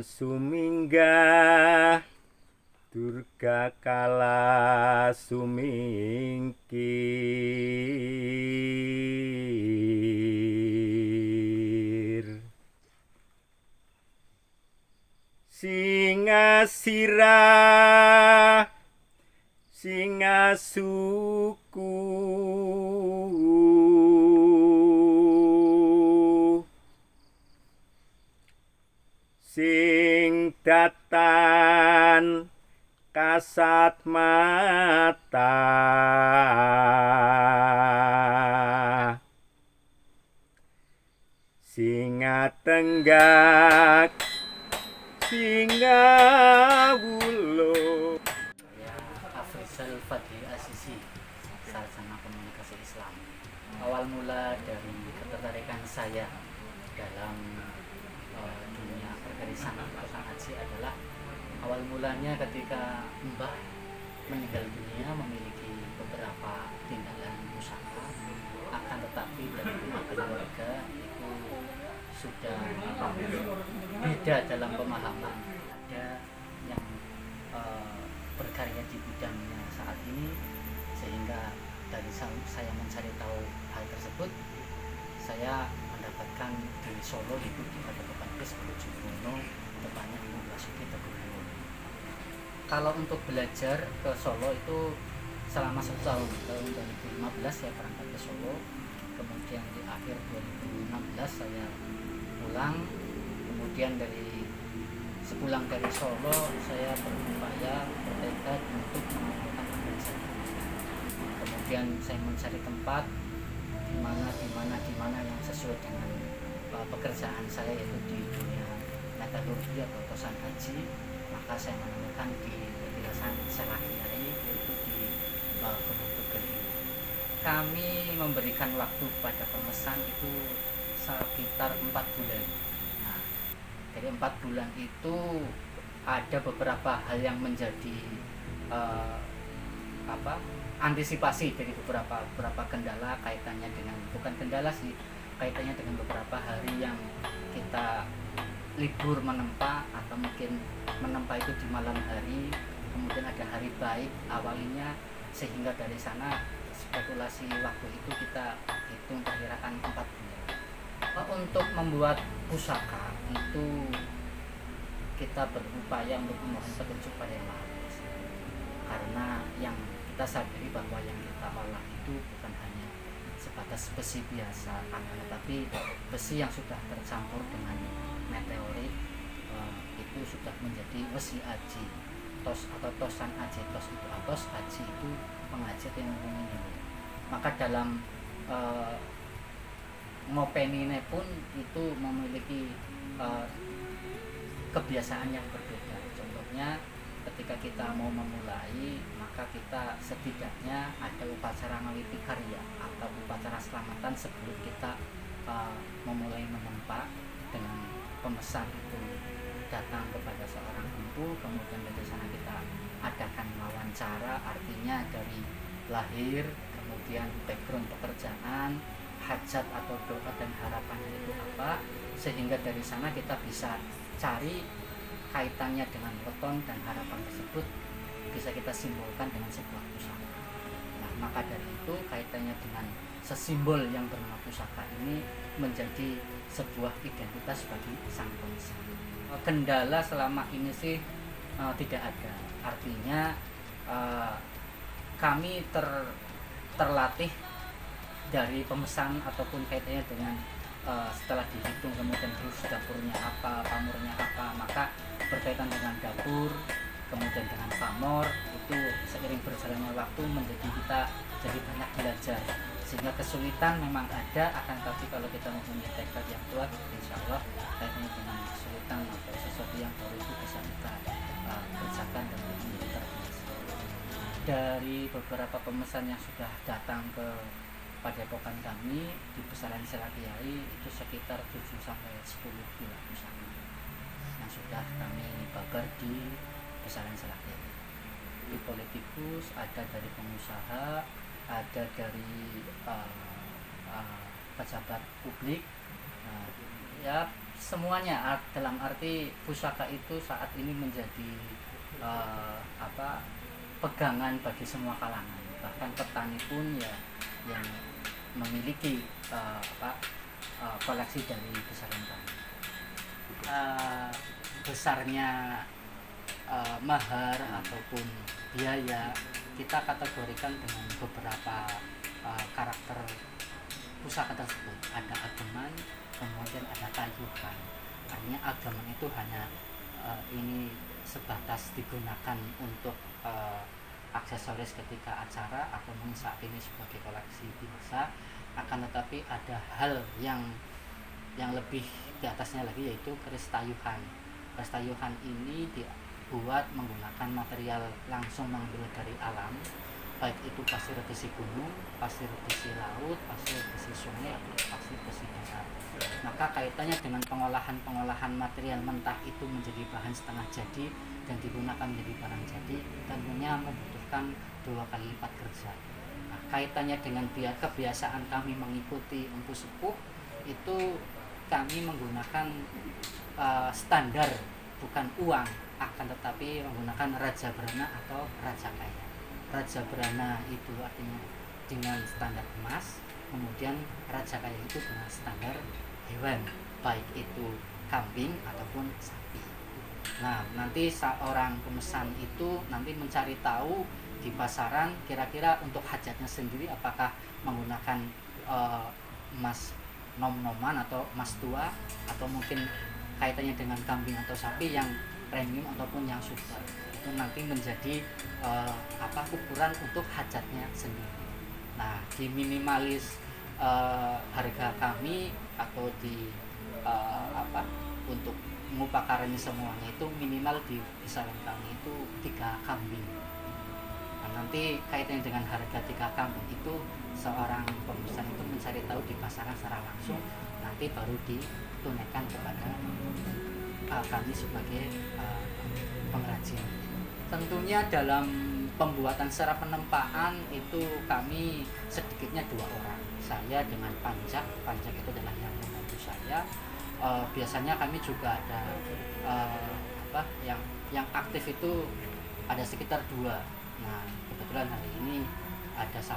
suminggah Durga kala sumingkir Singasira Singasuku sing datan kasat mata singa tenggak singa wulo. Saya Afrizal Fadli Asisi, sarjana komunikasi Islam. Awal mula dari ketertarikan saya dalam dunia perkerisan atau haji adalah awal mulanya ketika Mbah meninggal dunia memiliki beberapa tinggalan pusaka, akan tetapi dari pihak keluarga itu sudah beda dalam pemahaman. Ada yang berkarya di bidangnya saat ini, sehingga dari saya mencari tahu hal tersebut, saya mendapatkan di Solo itu di Padepokan Kris Bojowono, tepatnya Ibu Basuki Teguh. Kalau untuk belajar ke Solo itu selama 1 tahun, tahun 2015 saya berangkat ke Solo, kemudian di akhir 2016 saya pulang, kemudian sepulang dari Solo saya berupaya bertekad untuk mengamalkan apa yang saya lakukan. Kemudian saya mencari tempat di mana yang sesuai dengan pekerjaan saya, yaitu di dunia metalurgi atau tosan haji. Maka saya menemukan di Yayasan Selah Kiai, yaitu di Gunung Tugel ini. Kami memberikan waktu pada pemesan itu sekitar 4 bulan. Nah, dari 4 bulan itu ada beberapa hal yang menjadi antisipasi dari beberapa kendala, kaitannya dengan, bukan kendala sih, kaitannya dengan beberapa hari yang kita libur menempa, atau mungkin menempa itu di malam hari, kemudian ada hari baik awalnya, sehingga dari sana spekulasi waktu itu kita hitung perkirakan 4 bulan. Untuk membuat pusaka itu kita berupaya untuk memohon petunjuk pada Yang Maha Kuasa, karena yang kita sadari bahwa yang kita olah itu bukan hanya sebatas besi biasa, tetapi besi yang sudah tercampur dengan meteorit, itu sudah menjadi besi aji, tos atau tosan aji. Tos itu atos, aji itu pengajit yang ini. Maka dalam ngopenine pun itu memiliki kebiasaan yang berbeda. Contohnya ketika kita mau memulai, maka kita setidaknya ada upacara ngawiti karya atau upacara selamatan sebelum kita memulai menempa, dengan pemesan itu datang kepada seorang empu, kemudian dari sana kita adakan wawancara, artinya dari lahir, kemudian background pekerjaan, hajat atau doa dan harapannya itu apa, sehingga dari sana kita bisa cari kaitannya dengan weton dan harapan tersebut bisa kita simbolkan dengan sebuah pusaka. Nah, maka dari itu kaitannya dengan sesimbol yang bernama pusaka ini menjadi sebuah identitas bagi sang pemesan. Kendala selama ini sih tidak ada, artinya kami terlatih dari pemesan ataupun kaitannya dengan setelah dihitung kemudian terus dapurnya apa, pamornya apa, maka berkaitan dengan dapur, kemudian dengan pamor, itu seiring berjalannya waktu menjadi kita jadi banyak belajar, sehingga kesulitan memang ada, akan tapi kalau kita mempunyai tekad yang kuat, insya Allah kaitannya dengan kesulitan atau sesuatu yang baru itu bisa kita kerjakan dan menjadi terbiasa. Dari beberapa pemesan yang sudah datang ke padepokan kami di Besaran Selah Kiai, itu sekitar 7-10 bulan pusaka yang sudah kami babar di Besaran Selah Kiai. Di politikus, ada dari pengusaha, ada dari pejabat publik, ya semuanya, dalam arti pusaka itu saat ini menjadi pegangan bagi semua kalangan, bahkan petani pun ya yang memiliki koleksi dari besaran tani. Besarnya mahar ataupun biaya kita kategorikan dengan beberapa karakter pusaka tersebut. Ada ageman, kemudian ada tayuhan. Artinya ageman itu hanya ini sebatas digunakan untuk aksesoris ketika acara atau mungkin saat ini sebagai koleksi biasa, akan tetapi ada hal yang lebih di atasnya lagi, yaitu keris tayuhan. Keris tayuhan ini dibuat menggunakan material langsung mengambil dari alam, baik itu pasir besi gunung, pasir besi laut, pasir besi sungai, atau pasir besi darat. Maka kaitannya dengan pengolahan material mentah itu menjadi bahan setengah jadi dan digunakan menjadi barang jadi, tentunya membutuhkan 2 kali lipat kerja. Nah, kaitannya dengan kebiasaan kami mengikuti empu sepuh itu, kami menggunakan standar bukan uang, akan tetapi menggunakan raja berana atau raja kaya. Raja berana itu artinya dengan standar emas, kemudian raja kaya itu dengan standar hewan, baik itu kambing ataupun sapi. Nah, nanti seorang pemesan itu nanti mencari tahu di pasaran kira-kira untuk hajatnya sendiri apakah menggunakan emas nom-noman atau emas tua, atau mungkin kaitannya dengan kambing atau sapi yang premium ataupun yang super. Itu nanti menjadi ukuran untuk hajatnya sendiri. Nah, di minimalis harga kami atau di untuk mengupakarannya semuanya itu minimal di kisaran kami itu 3 kambing. Nah, nanti kaitannya dengan harga 3 kambing itu seorang pemesan itu mencari tahu di pasaran secara langsung, nanti baru ditunaikan kepada kami sebagai pengrajin. Tentunya dalam pembuatan secara penempaan itu kami sedikitnya 2 orang. Saya dengan panjak itu adalah yang membantu saya. Biasanya kami juga ada yang aktif itu ada sekitar 2. Nah, kebetulan hari ini ada 1.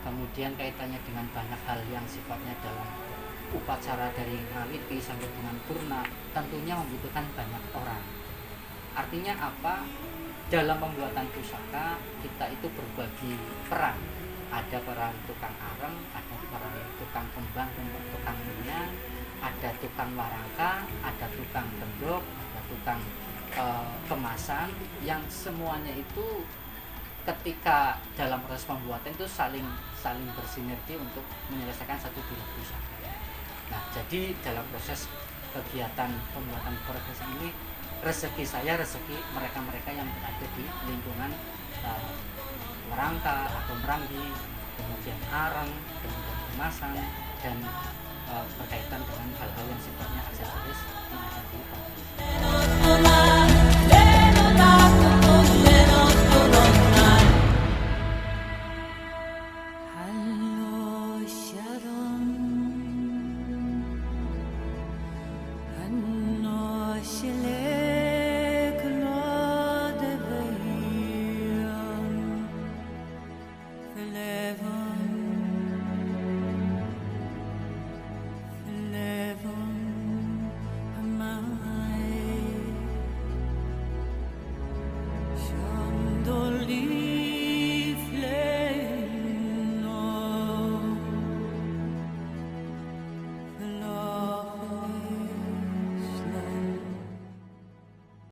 Kemudian kaitannya dengan banyak hal yang sifatnya dalam upacara dari ngawiti sampai dengan purna, tentunya membutuhkan banyak orang. Artinya apa? Dalam pembuatan pusaka kita itu berbagi peran. Ada peran tukang areng, ada peran tukang kembang, tukang minyak, ada tukang warangka, ada tukang gendok, ada tukang kemasan, yang semuanya itu ketika dalam proses pembuatan itu saling bersinergi untuk menyelesaikan satu bilah pusaka. Nah, jadi dalam proses kegiatan pembuatan proses ini, rezeki saya, rezeki mereka-mereka yang berada di lingkungan merangka atau merangi, kemudian arang, kemudian kemasan, dan berkaitan dengan hal-hal yang sifatnya aksesoris yang ada di